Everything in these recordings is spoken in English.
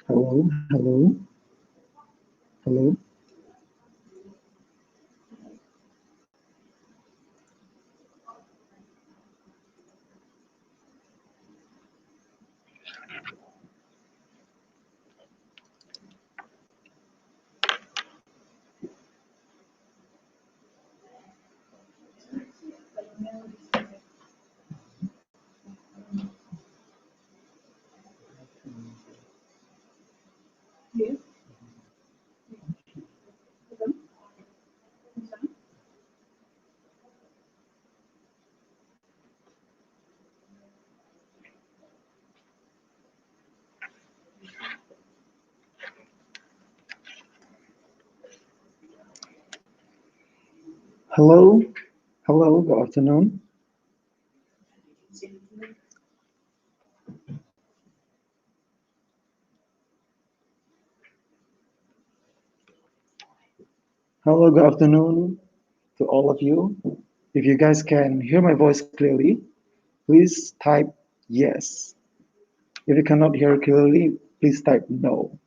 Hello, hello, hello. Hello, hello, good afternoon. Hello, good afternoon to all of you. If you guys can hear my voice clearly, please type yes. If you cannot hear clearly, please type no.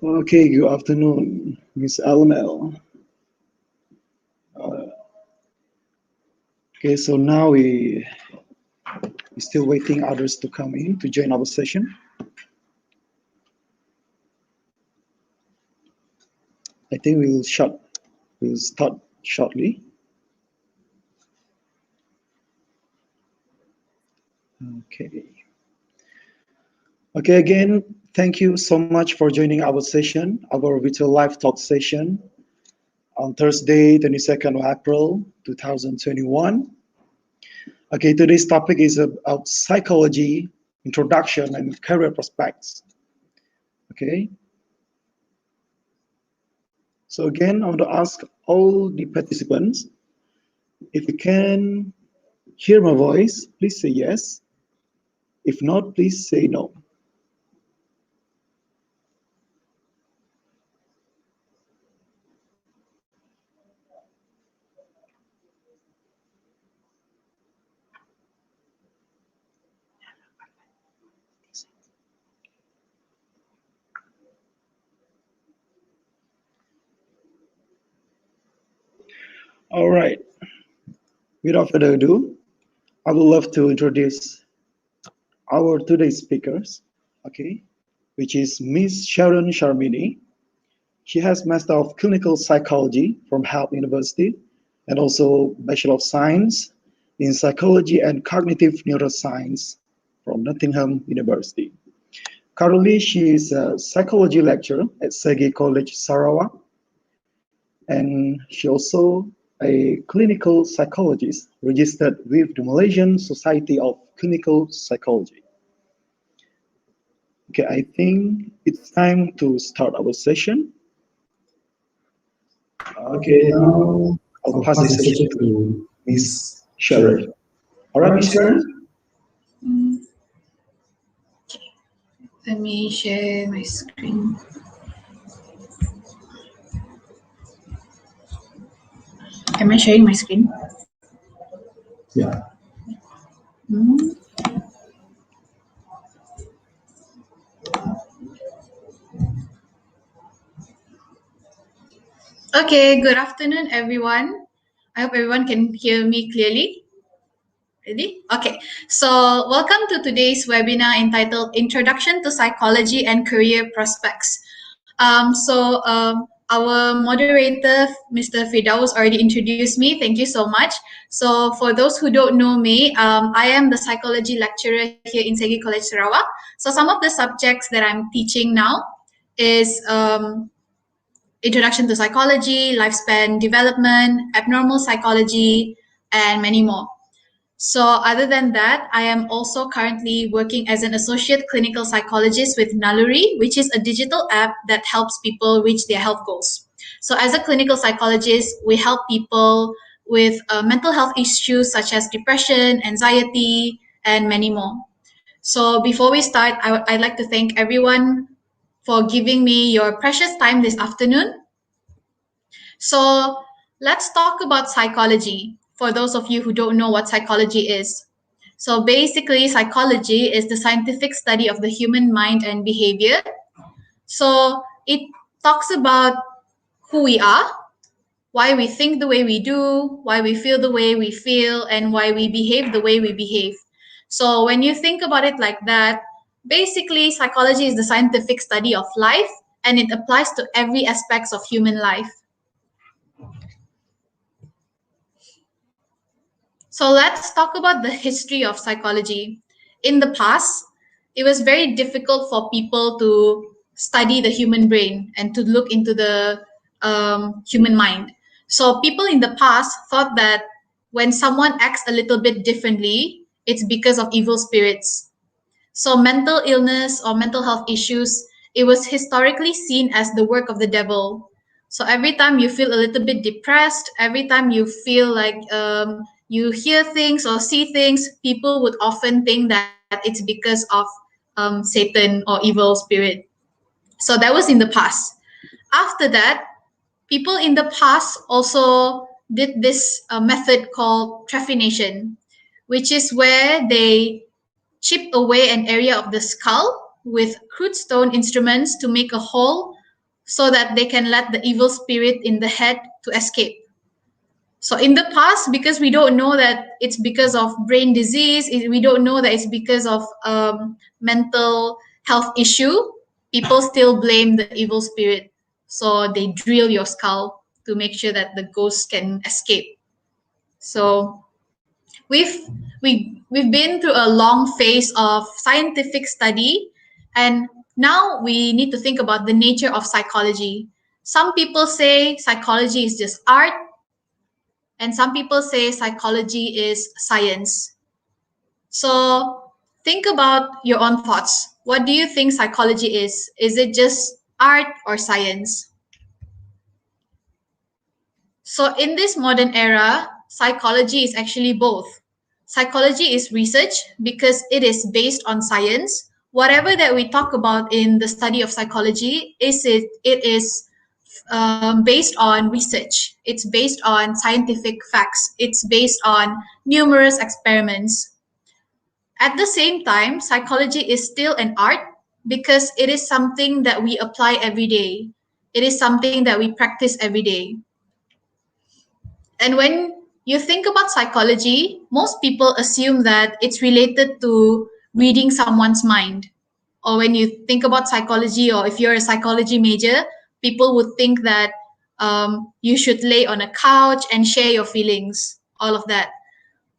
Okay, good afternoon, Miss LML. Okay, so now we're still waiting others to come in to join our session. I think we'll start shortly. Okay. Okay, again, thank you so much for joining our session, our virtual live talk session on Thursday, 22nd of April, 2021. Okay, today's topic is about psychology, introduction, and career prospects. Okay. So again, I want to ask all the participants, if you can hear my voice, please say yes. If not, please say no. All right. Without further ado, I would love to introduce our today's speakers, okay, which is Miss Sharon Sharmini. She has Master of Clinical Psychology from Harvard University and also Bachelor of Science in Psychology and Cognitive Neuroscience from Nottingham University. Currently, she is a psychology lecturer at SEGI College, Sarawak, and she also a clinical psychologist registered with the Malaysian Society of Clinical Psychology. Okay, I think it's time to start our session. Okay, now I'll pass the session to Miss Sharon. All right, Miss Sharon? Okay. Let me share my screen. Am I sharing my screen? Yeah. Okay, good afternoon, everyone. I hope everyone can hear me clearly. Ready? Okay, so welcome to today's webinar entitled Introduction to Psychology and Career Prospects. Our moderator, Mr. Firdaus, already introduced me. Thank you so much. So for those who don't know me, I am the psychology lecturer here in SEGI College Sarawak. So some of the subjects that I'm teaching now is Introduction to Psychology, Lifespan Development, Abnormal Psychology, and many more. So other than that, I am also currently working as an associate clinical psychologist with Naluri, which is a digital app that helps people reach their health goals. So as a clinical psychologist, we help people with mental health issues such as depression, anxiety, and many more. So before we start, I'd like to thank everyone for giving me your precious time this afternoon. So let's talk about psychology for those of you who don't know what psychology is. So basically, psychology is the scientific study of the human mind and behavior. So it talks about who we are, why we think the way we do, why we feel the way we feel, and why we behave the way we behave. So when you think about it like that, basically psychology is the scientific study of life and it applies to every aspects of human life. So let's talk about the history of psychology. In the past, it was very difficult for people to study the human brain and to look into the human mind. So people in the past thought that when someone acts a little bit differently, it's because of evil spirits. So mental illness or mental health issues, it was historically seen as the work of the devil. So every time you feel a little bit depressed, every time you feel like you hear things or see things, people would often think that it's because of Satan or evil spirit. So that was in the past. After that, people in the past also did this method called trephination, which is where they chip away an area of the skull with crude stone instruments to make a hole so that they can let the evil spirit in the head to escape. So in the past, because we don't know that it's because of brain disease, we don't know that it's because of mental health issue, people still blame the evil spirit. So they drill your skull to make sure that the ghost can escape. So we've we've been through a long phase of scientific study, and now we need to think about the nature of psychology. Some people say psychology is just art, and some people say psychology is science. So think about your own thoughts. What do you think psychology is? Is it just art or science? So in this modern era, psychology is actually both. Psychology is research because it is based on science. Whatever that we talk about in the study of psychology, it is based on research. It's based on scientific facts. It's based on numerous experiments. At the same time, psychology is still an art because it is something that we apply every day. It is something that we practice every day. And when you think about psychology, most people assume that it's related to reading someone's mind. Or when you think about psychology, or if you're a psychology major, people would think that you should lay on a couch and share your feelings, all of that.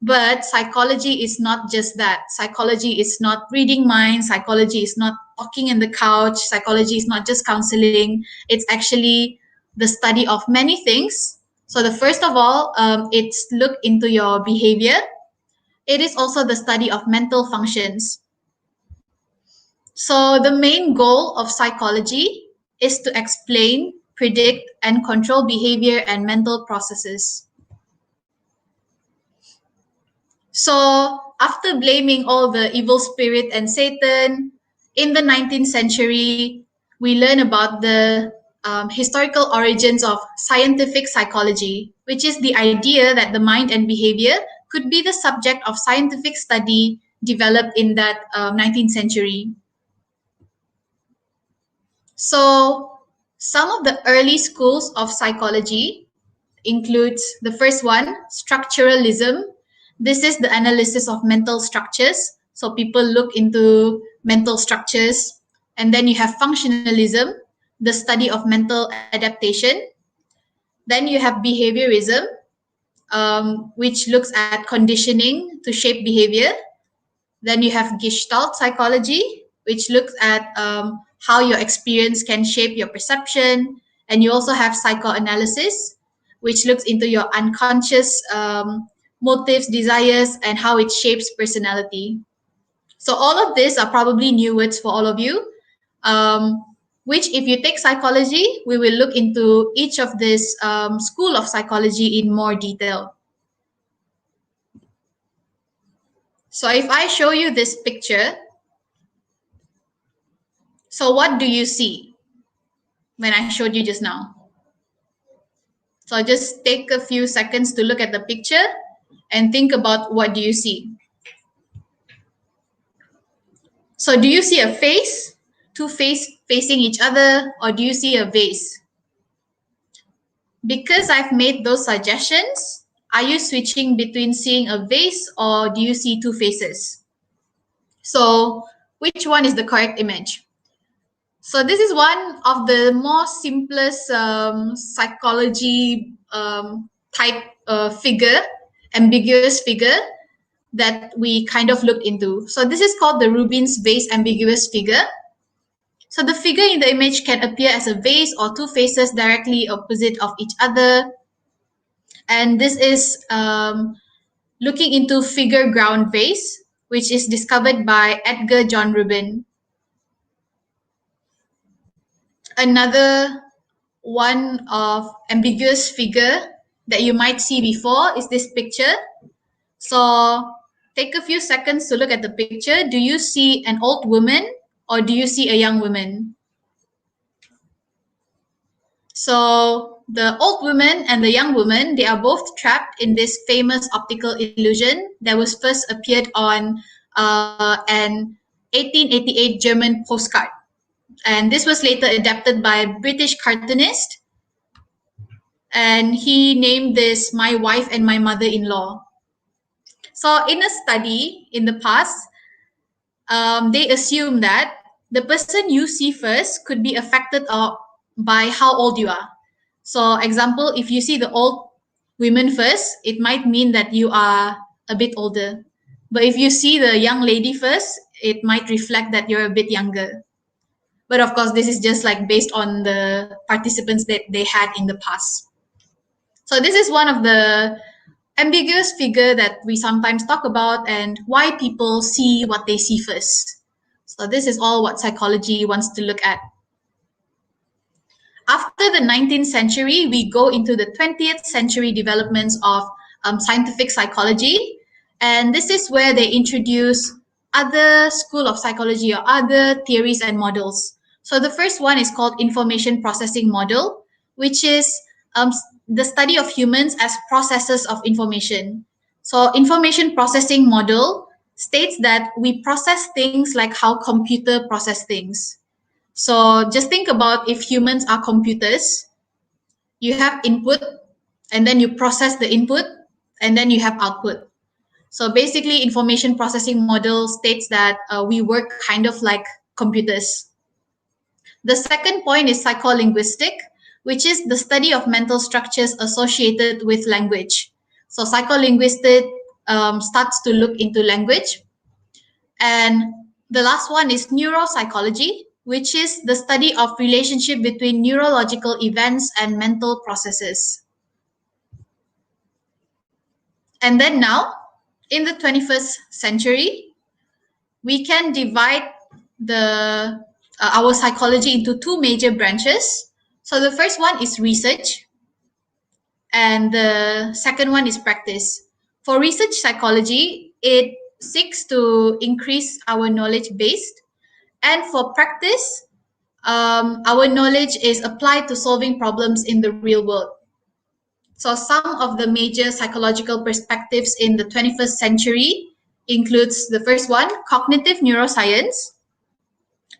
But psychology is not just that. Psychology is not reading minds. Psychology is not talking in the couch. Psychology is not just counseling. It's actually the study of many things. So the first of all, it's look into your behavior. It is also the study of mental functions. So the main goal of psychology is to explain, predict, and control behavior and mental processes. So after blaming all the evil spirit and Satan, in the 19th century, we learn about the historical origins of scientific psychology, which is the idea that the mind and behavior could be the subject of scientific study developed in that 19th century. So some of the early schools of psychology includes the first one, structuralism. This is the analysis of mental structures. So people look into mental structures. And then you have functionalism, the study of mental adaptation. Then you have behaviorism, which looks at conditioning to shape behavior. Then you have Gestalt psychology, which looks at how your experience can shape your perception. And you also have psychoanalysis, which looks into your unconscious motives, desires, and how it shapes personality. So all of these are probably new words for all of you, which if you take psychology, we will look into each of this school of psychology in more detail. So if I show you this picture, so what do you see when I showed you just now? So just take a few seconds to look at the picture and think about what do you see. So do you see a face, two faces facing each other, or do you see a vase? Because I've made those suggestions, are you switching between seeing a vase or do you see two faces? So which one is the correct image? So this is one of the more simplest psychology type figure, ambiguous figure that we kind of looked into. So this is called the Rubin's vase ambiguous figure. So the figure in the image can appear as a vase or two faces directly opposite of each other. And this is looking into figure ground vase, which is discovered by Edgar John Rubin. Another one of ambiguous figure that you might see before is this picture. So take a few seconds to look at the picture. Do you see an old woman or do you see a young woman? So the old woman and the young woman, they are both trapped in this famous optical illusion that was first appeared on an 1888 German postcard. And this was later adapted by a British cartoonist. And he named this My Wife and My Mother-in-Law. So in a study in the past, they assume that the person you see first could be affected by how old you are. So example, if you see the old women first, it might mean that you are a bit older. But if you see the young lady first, it might reflect that you're a bit younger. But of course, this is just like based on the participants that they had in the past. So this is one of the ambiguous figure that we sometimes talk about and why people see what they see first. So this is all what psychology wants to look at. After the 19th century, we go into the 20th century developments of scientific psychology. And this is where they introduce other school of psychology or other theories and models. So the first one is called information processing model, which is the study of humans as processors of information. So information processing model states that we process things like how computer process things. So just think about if humans are computers, you have input and then you process the input and then you have output. So basically information processing model states that we work kind of like computers. The second point is psycholinguistic, which is the study of mental structures associated with language. So psycholinguistic starts to look into language. And the last one is neuropsychology, which is the study of relationship between neurological events and mental processes. And then now, in the 21st century, we can divide our psychology into two major branches. So the first one is research, and the second one is practice. For research psychology, it seeks to increase our knowledge base, and for practice, our knowledge is applied to solving problems in the real world. So some of the major psychological perspectives in the 21st century includes the first one, cognitive neuroscience.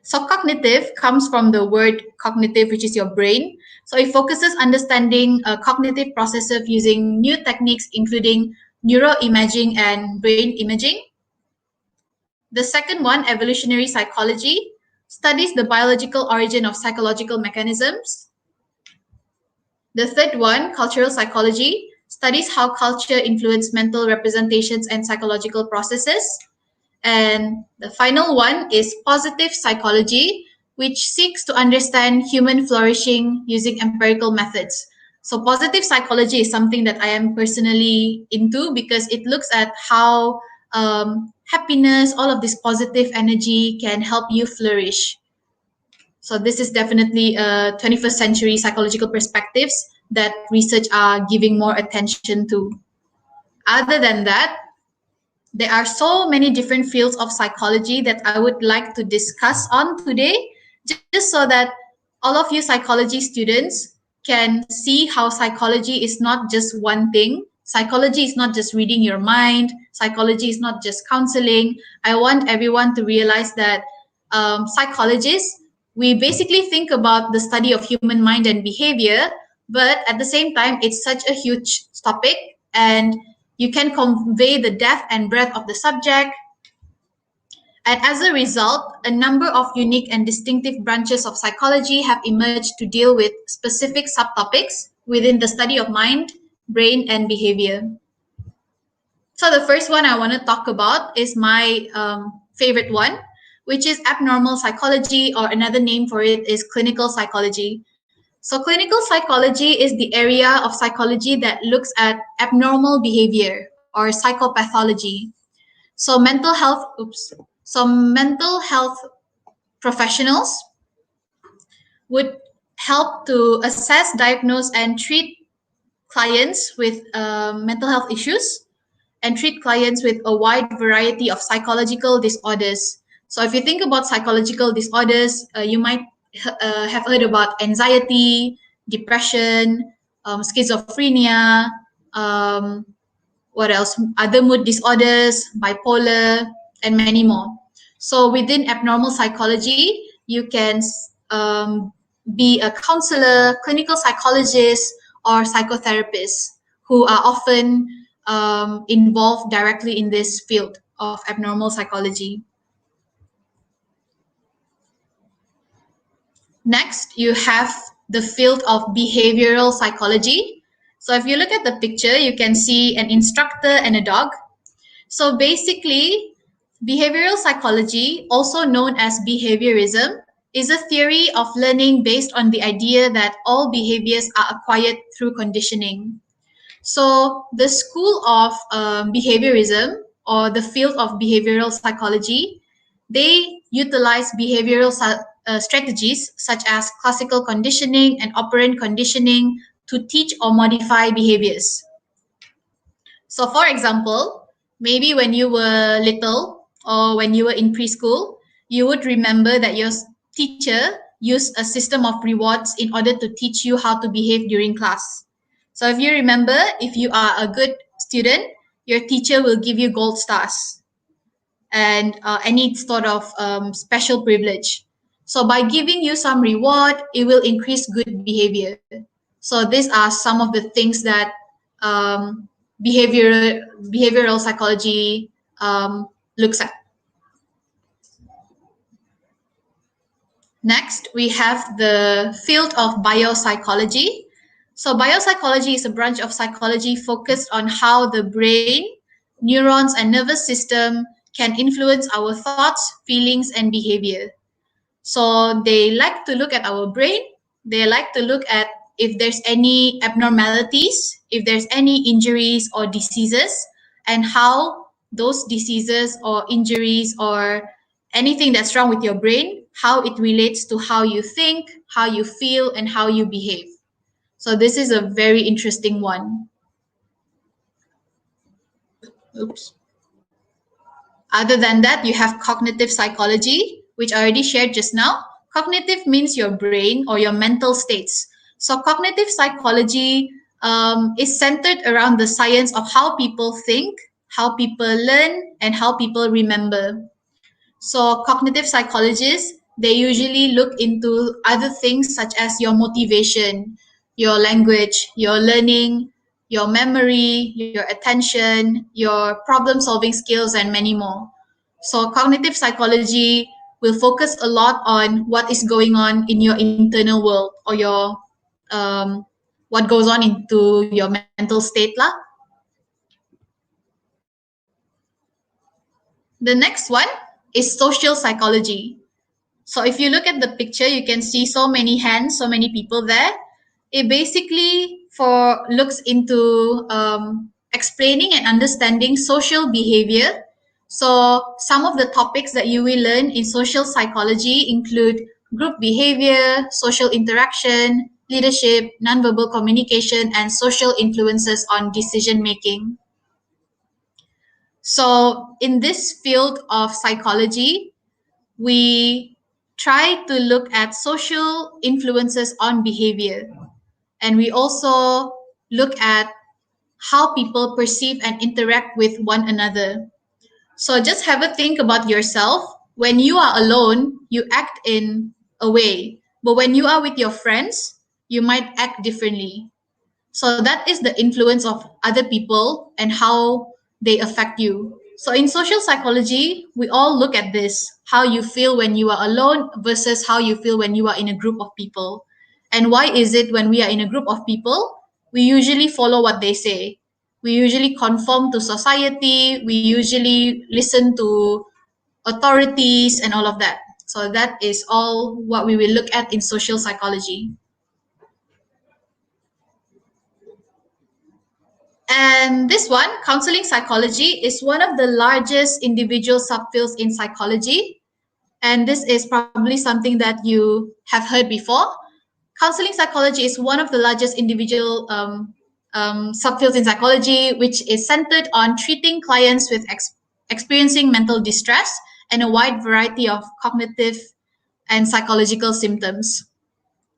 So cognitive comes from the word cognitive, which is your brain. So it focuses understanding cognitive processes using new techniques, including neuroimaging and brain imaging. The second one, evolutionary psychology, studies the biological origin of psychological mechanisms. The third one, cultural psychology, studies how culture influences mental representations and psychological processes. And the final one is positive psychology, which seeks to understand human flourishing using empirical methods. So, positive psychology is something that I am personally into because it looks at how happiness, all of this positive energy can help you flourish. So, this is definitely 21st century psychological perspectives that research are giving more attention to. Other than that, there are so many different fields of psychology that I would like to discuss on today, just so that all of you psychology students can see how psychology is not just one thing. Psychology is not just reading your mind, psychology is not just counseling. I want everyone to realize that psychologists, we basically think about the study of human mind and behavior, but at the same time, it's such a huge topic and you can convey the depth and breadth of the subject. And as a result, a number of unique and distinctive branches of psychology have emerged to deal with specific subtopics within the study of mind, brain, and behavior. So the first one I want to talk about is my favorite one, which is abnormal psychology, or another name for it is clinical psychology. So clinical psychology is the area of psychology that looks at abnormal behavior or psychopathology. So mental health professionals would help to assess, diagnose, and treat clients with mental health issues and treat clients with a wide variety of psychological disorders. So if you think about psychological disorders, you might have heard about anxiety, depression, schizophrenia, um, what else? Other mood disorders, bipolar, and many more. So within abnormal psychology, you can be a counselor, clinical psychologist, or psychotherapist who are often involved directly in this field of abnormal psychology. Next, you have the field of behavioral psychology. So if you look at the picture, you can see an instructor and a dog. So basically, behavioral psychology, also known as behaviorism, is a theory of learning based on the idea that all behaviors are acquired through conditioning. So the school of behaviorism, or the field of behavioral psychology, they utilize behavioral strategies such as classical conditioning and operant conditioning to teach or modify behaviors. So, for example, maybe when you were little or when you were in preschool, you would remember that your teacher used a system of rewards in order to teach you how to behave during class. So, if you remember, if you are a good student, your teacher will give you gold stars and any sort of special privilege. So, by giving you some reward, it will increase good behavior. So, these are some of the things that um, behavioral psychology looks at. Next, we have the field of biopsychology. So, biopsychology is a branch of psychology focused on how the brain, neurons, and nervous system can influence our thoughts, feelings, and behavior. So, they like to look at our brain, they like to look at if there's any abnormalities, if there's any injuries or diseases, and how those diseases or injuries or anything that's wrong with your brain, how it relates to how you think, how you feel, and how you behave. So this is a very interesting one. Oops. Other than that, you have cognitive psychology, which I already shared just now. Cognitive means your brain or your mental states. So cognitive psychology is centered around the science of how people think, how people learn, and how people remember. So cognitive psychologists, they usually look into other things such as your motivation, your language, your learning, your memory, your attention, your problem solving skills, and many more. So cognitive psychology will focus a lot on what is going on in your internal world or your what goes on into your mental state lah. The next one is social psychology. So if you look at the picture, you can see so many hands, so many people there. It basically looks into explaining and understanding social behavior. So some of the topics that you will learn in social psychology include group behavior, social interaction, leadership, nonverbal communication, and social influences on decision making. So in this field of psychology, we try to look at social influences on behavior. And we also look at how people perceive and interact with one another. So just have a think about yourself. When you are alone, you act in a way. But when you are with your friends, you might act differently. So that is the influence of other people and how they affect you. So in social psychology, we all look at this, how you feel when you are alone versus how you feel when you are in a group of people. And why is it when we are in a group of people, we usually follow what they say. We usually conform to society, we usually listen to authorities and all of that. So that is all what we will look at in social psychology. And this one, counseling psychology, is one of the largest individual subfields in psychology. And this is probably something that you have heard before. Counseling psychology is one of the largest individual subfields in psychology, which is centered on treating clients with experiencing mental distress and a wide variety of cognitive and psychological symptoms.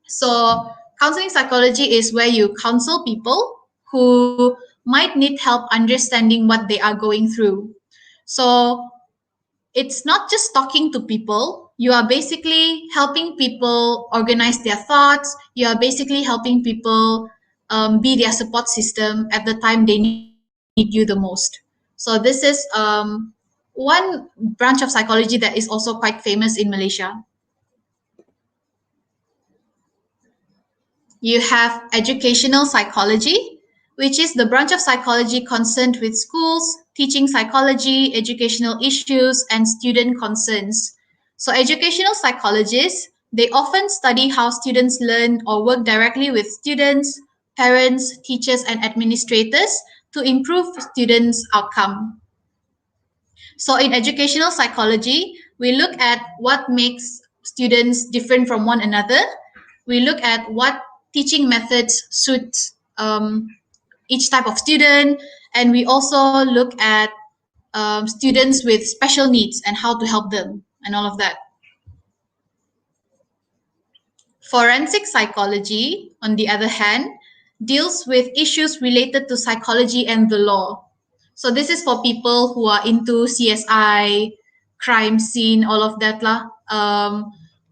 So, counseling psychology is where you counsel people who might need help understanding what they are going through. So, it's not just talking to people, you are basically helping people organize their thoughts, you are basically helping people be their support system at the time they need you the most. So, this is one branch of psychology that is also quite famous in Malaysia. You have educational psychology, which is the branch of psychology concerned with schools, teaching psychology, educational issues, and student concerns. So educational psychologists, they often study how students learn or work directly with students, parents, teachers, and administrators to improve students' outcome. So in educational psychology, we look at what makes students different from one another. We look at what teaching methods suit each type of student, and we also look at students with special needs and how to help them and all of that. Forensic psychology, on the other hand, deals with issues related to psychology and the law. So this is for people who are into CSI, crime scene, all of that lah.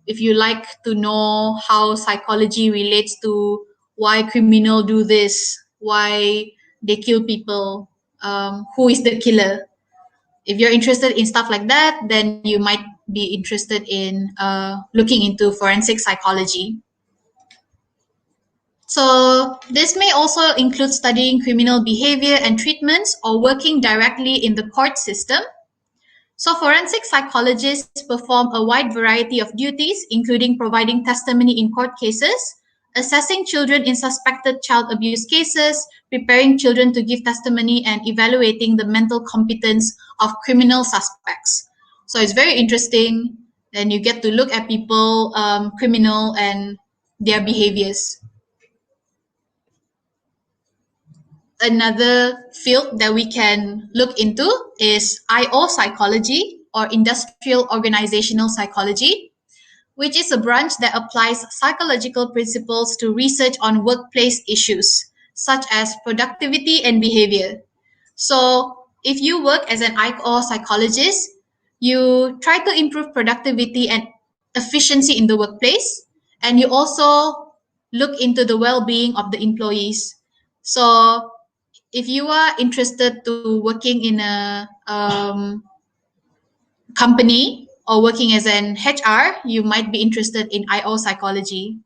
If you like to know how psychology relates to why criminal do this, why they kill people, who is the killer. If you're interested in stuff like that, then you might be interested in looking into forensic psychology. So, this may also include studying criminal behavior and treatments or working directly in the court system. So, forensic psychologists perform a wide variety of duties, including providing testimony in court cases, assessing children in suspected child abuse cases, preparing children to give testimony, and evaluating the mental competence of criminal suspects. So, it's very interesting, and you get to look at people, criminal, and their behaviors. Another field that we can look into is IO psychology, or industrial organizational psychology, which is a branch that applies psychological principles to research on workplace issues such as productivity and behavior. So, if you work as an IO psychologist, you try to improve productivity and efficiency in the workplace, and you also look into the well-being of the employees. So, if you are interested to working in a company or working as an HR, you might be interested in IO psychology.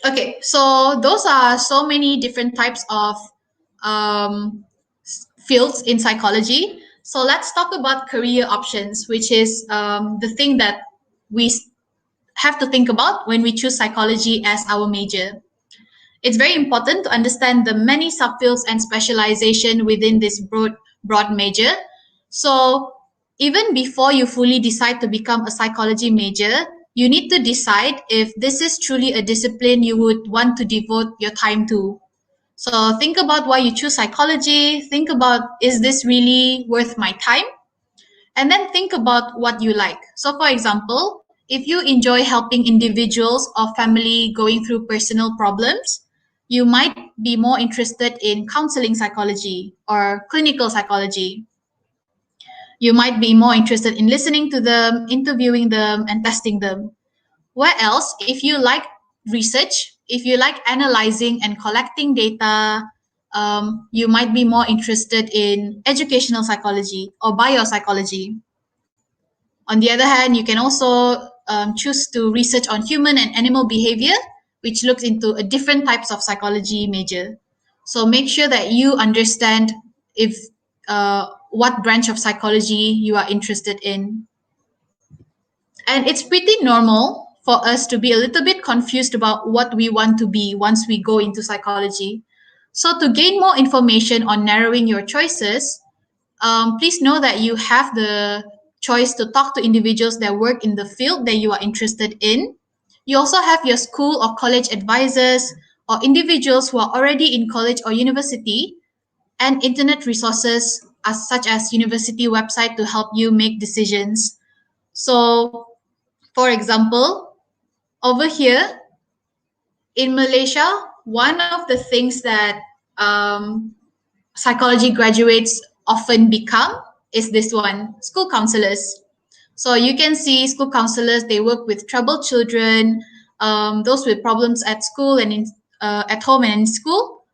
Okay, so those are so many different types of fields in psychology. So let's talk about career options, which is the thing that we have to think about when we choose psychology as our major. It's very important to understand the many subfields and specialization within this broad major. So even before you fully decide to become a psychology major, you need to decide if this is truly a discipline you would want to devote your time to. So think about why you choose psychology. Think about, is this really worth my time? And then think about what you like. So for example, if you enjoy helping individuals or family going through personal problems, you might be more interested in counseling psychology or clinical psychology. You might be more interested in listening to them, interviewing them, and testing them. Where else, if you like research, if you like analyzing and collecting data, you might be more interested in educational psychology or biopsychology. On the other hand, you can also choose to research on human and animal behavior, which looks into a different types of psychology major. So make sure that you understand if what branch of psychology you are interested in. And it's pretty normal for us to be a little bit confused about what we want to be once we go into psychology. So to gain more information on narrowing your choices, please know that you have the choice to talk to individuals that work in the field that you are interested in. You also have your school or college advisors or individuals who are already in college or university, and internet resources such as university website to help you make decisions. So, for example, over here in Malaysia, one of the things that psychology graduates often become is this one, school counselors. So you can see school counselors, they work with troubled children, those with problems at school and at home and in school,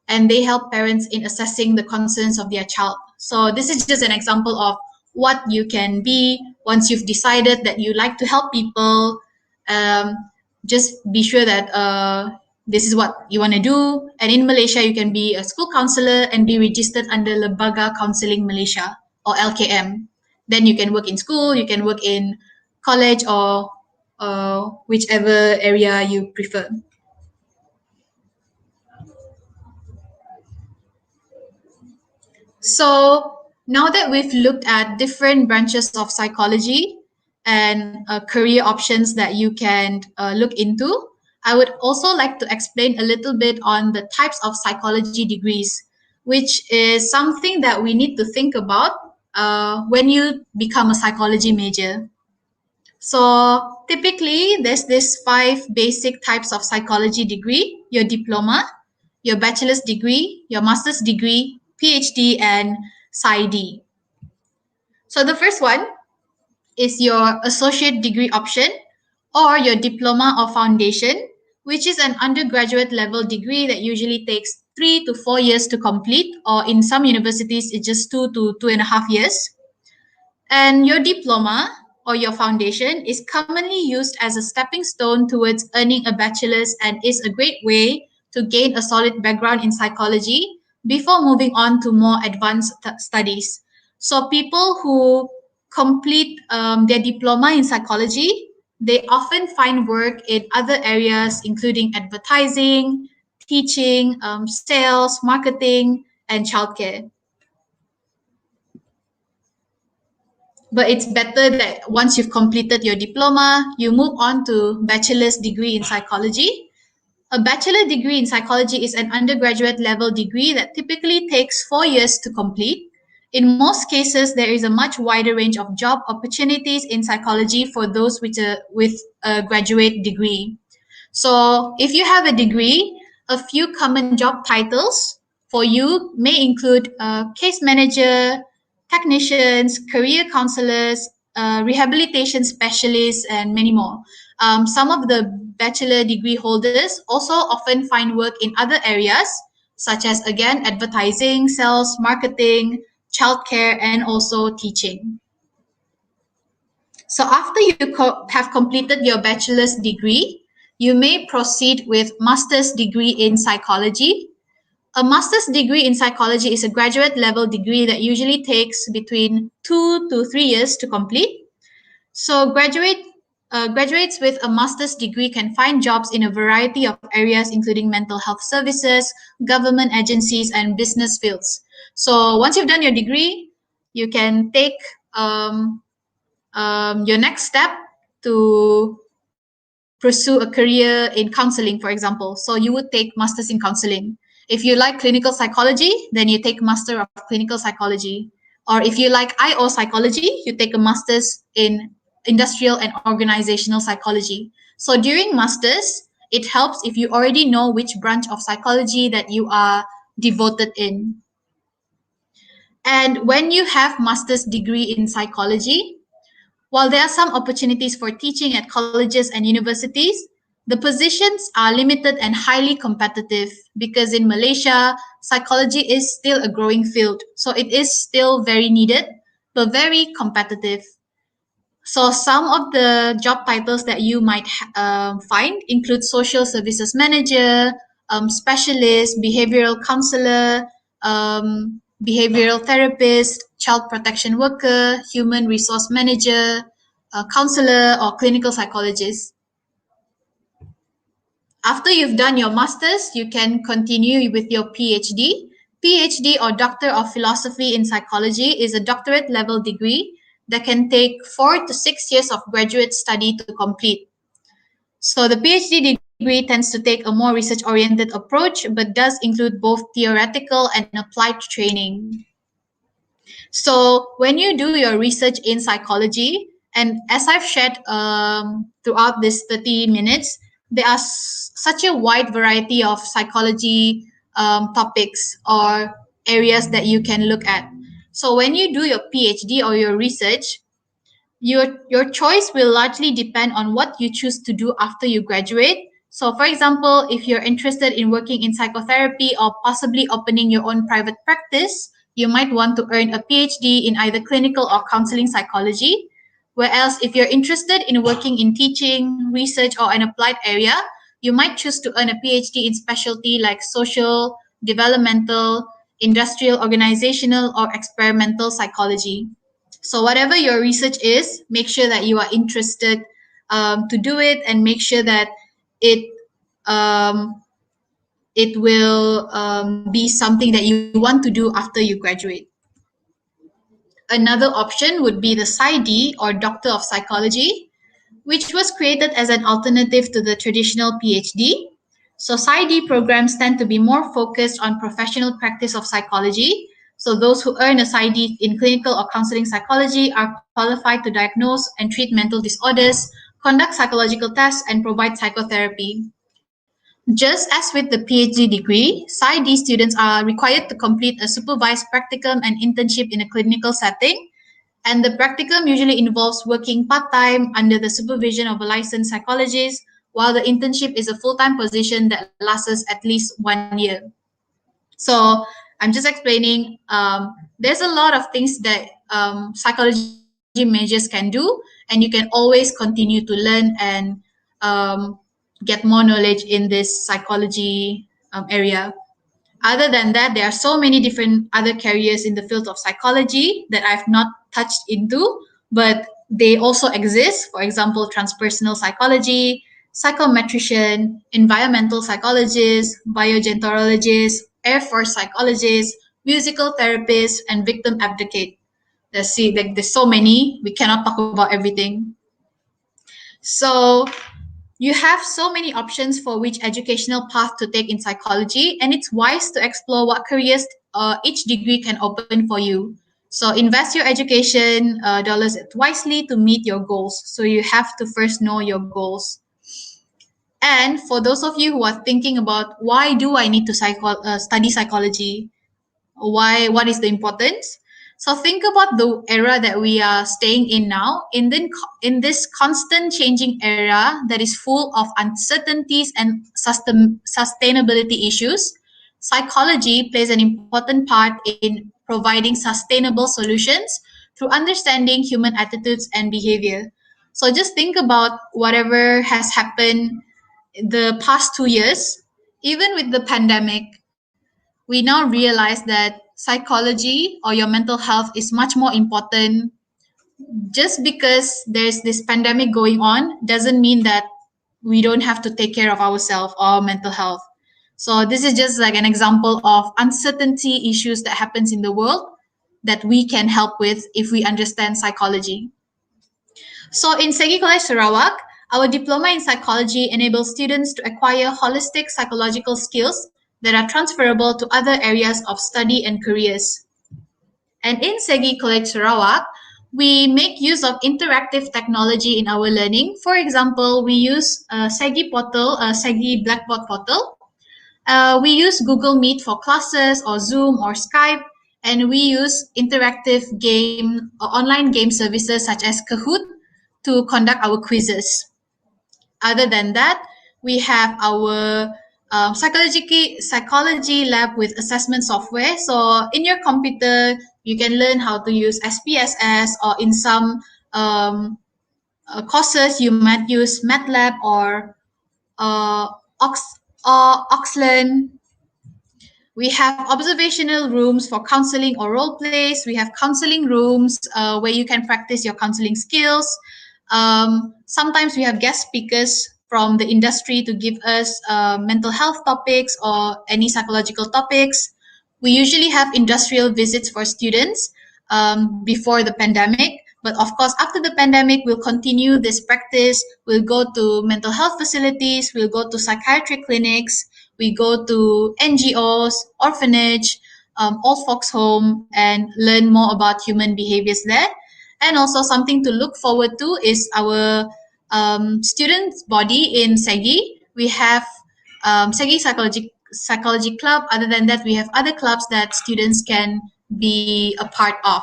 and they help parents in assessing the concerns of their child. So this is just an example of what you can be once you've decided that you like to help people. Um, just be sure that this is what you want to do. And in Malaysia, you can be a school counselor and be registered under Lembaga Counseling Malaysia or LKM. Then you can work in school, you can work in college, or whichever area you prefer. So now that we've looked at different branches of psychology and career options that you can look into, I would also like to explain a little bit on the types of psychology degrees, which is something that we need to think about when you become a psychology major. So typically, there's this 5 basic types of psychology degree: your diploma, your bachelor's degree, your master's degree, PhD, and PsyD. So the first one is your associate degree option or your diploma or foundation, which is an undergraduate level degree that usually takes 3 to 4 years to complete, or in some universities, it's just 2 to 2.5 years. And your diploma or your foundation is commonly used as a stepping stone towards earning a bachelor's and is a great way to gain a solid background in psychology before moving on to more advanced studies. So people who complete their diploma in psychology, they often find work in other areas, including advertising, teaching, sales, marketing, and childcare. But it's better that once you've completed your diploma, you move on to bachelor's degree in psychology. A bachelor degree in psychology is an undergraduate level degree that typically takes 4 years to complete. In most cases, there is a much wider range of job opportunities in psychology for those with a graduate degree. So if you have a degree, a few common job titles for you may include case manager, technicians, career counselors, rehabilitation specialists, and many more. Some of the bachelor degree holders also often find work in other areas, such as, again, advertising, sales, marketing, childcare, and also teaching. So after you have completed your bachelor's degree, you may proceed with master's degree in psychology, A master's degree in psychology is a graduate level degree that usually takes between 2 to 3 years to complete. So graduates with a master's degree can find jobs in a variety of areas, including mental health services, government agencies, and business fields. So once you've done your degree, you can take your next step to pursue a career in counseling, for example. So you would take masters in counseling. If you like clinical psychology, then you take master of clinical psychology. Or if you like IO psychology, you take a master's in industrial and organizational psychology. So during masters, it helps if you already know which branch of psychology that you are devoted in. And when you have master's degree in psychology, while there are some opportunities for teaching at colleges and universities, the positions are limited and highly competitive because in Malaysia, psychology is still a growing field. So it is still very needed, but very competitive. So some of the job titles that you might find include social services manager, specialist, behavioral counselor, behavioral therapist, child protection worker, human resource manager, counselor, or clinical psychologist. After you've done your master's, you can continue with your PhD. PhD or Doctor of Philosophy in Psychology is a doctorate level degree that can take 4 to 6 years of graduate study to complete. So the PhD degree tends to take a more research-oriented approach, but does include both theoretical and applied training. So when you do your research in psychology, and as I've shared throughout this 30 minutes, there are such a wide variety of psychology topics or areas that you can look at. So when you do your PhD or your research, your choice will largely depend on what you choose to do after you graduate. So, for example, if you're interested in working in psychotherapy or possibly opening your own private practice, you might want to earn a PhD in either clinical or counseling psychology. Whereas, if you're interested in working in teaching, research, or an applied area, you might choose to earn a PhD in specialty like social, developmental, industrial, organizational, or experimental psychology. So whatever your research is, make sure that you are interested to do it, and make sure that it um, it will be something that you want to do after you graduate. Another option would be the PsyD or Doctor of Psychology, which was created as an alternative to the traditional PhD. So PsyD programs tend to be more focused on professional practice of psychology. So those who earn a PsyD in clinical or counseling psychology are qualified to diagnose and treat mental disorders, conduct psychological tests, and provide psychotherapy. Just as with the PhD degree, PsyD students are required to complete a supervised practicum and internship in a clinical setting. And the practicum usually involves working part time under the supervision of a licensed psychologist, while the internship is a full time position that lasts at least 1 year. So I'm just explaining there's a lot of things that psychology majors can do, and you can always continue to learn and um, get more knowledge in this psychology area. Other than that, there are so many different other careers in the field of psychology that I've not touched into, but they also exist. For example, transpersonal psychology, psychometrician, environmental psychologist, biogerontologist, Air Force psychologist, musical therapist, and victim advocate. Let's see, like there's so many. We cannot talk about everything. So you have so many options for which educational path to take in psychology, and it's wise to explore what careers each degree can open for you. So invest your education dollars wisely to meet your goals. So you have to first know your goals. And for those of you who are thinking about why do I need to study psychology, what is the importance, so think about the era that we are staying in now, in this constant changing era that is full of uncertainties and sustainability issues. Psychology plays an important part in providing sustainable solutions through understanding human attitudes and behavior. So just think about whatever has happened the past 2 years. Even with the pandemic, we now realize that psychology or your mental health is much more important. Just because there's this pandemic going on doesn't mean that we don't have to take care of ourselves or our mental health. So this is just like an example of uncertainty issues that happens in the world that we can help with if we understand psychology. So in SEGI College Sarawak, our diploma in psychology enables students to acquire holistic psychological skills that are transferable to other areas of study and careers. And in SEGI College Sarawak, we make use of interactive technology in our learning. For example, we use SEGI portal, SEGI Blackboard portal. We use Google Meet for classes or Zoom or Skype, and we use interactive game or online game services such as Kahoot to conduct our quizzes. Other than that, we have our psychology lab with assessment software. So in your computer, you can learn how to use SPSS, or in some courses, you might use MATLAB uh, Ox, Oxlen. We have observational rooms for counseling or role plays. We have counseling rooms where you can practice your counseling skills. Sometimes we have guest speakers from the industry to give us mental health topics or any psychological topics. We usually have industrial visits for students before the pandemic. But of course, after the pandemic, we'll continue this practice. We'll go to mental health facilities. We'll go to psychiatric clinics. We go to NGOs, orphanage, old folks home, and learn more about human behaviors there. And also something to look forward to is our students' body in SEGI. We have SEGI Psychology Club. Other than that, we have other clubs that students can be a part of.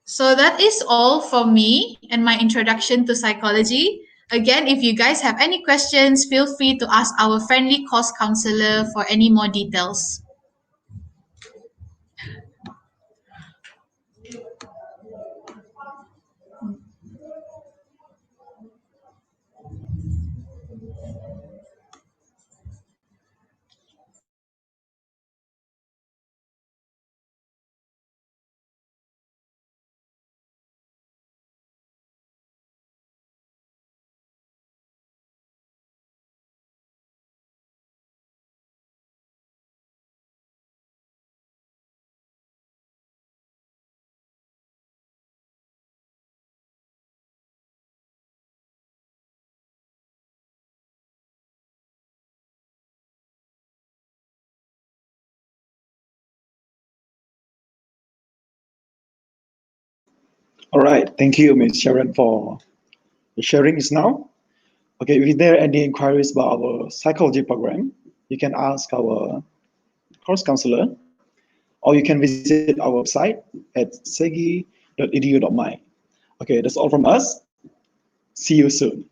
So that is all for me and my introduction to psychology. Again, if you guys have any questions, feel free to ask our friendly course counselor for any more details. All right, thank you, Ms. Sharon, for the sharing is now. Okay, if there are any inquiries about our psychology program, you can ask our course counselor, or you can visit our website at segi.edu.my. Okay, that's all from us. See you soon.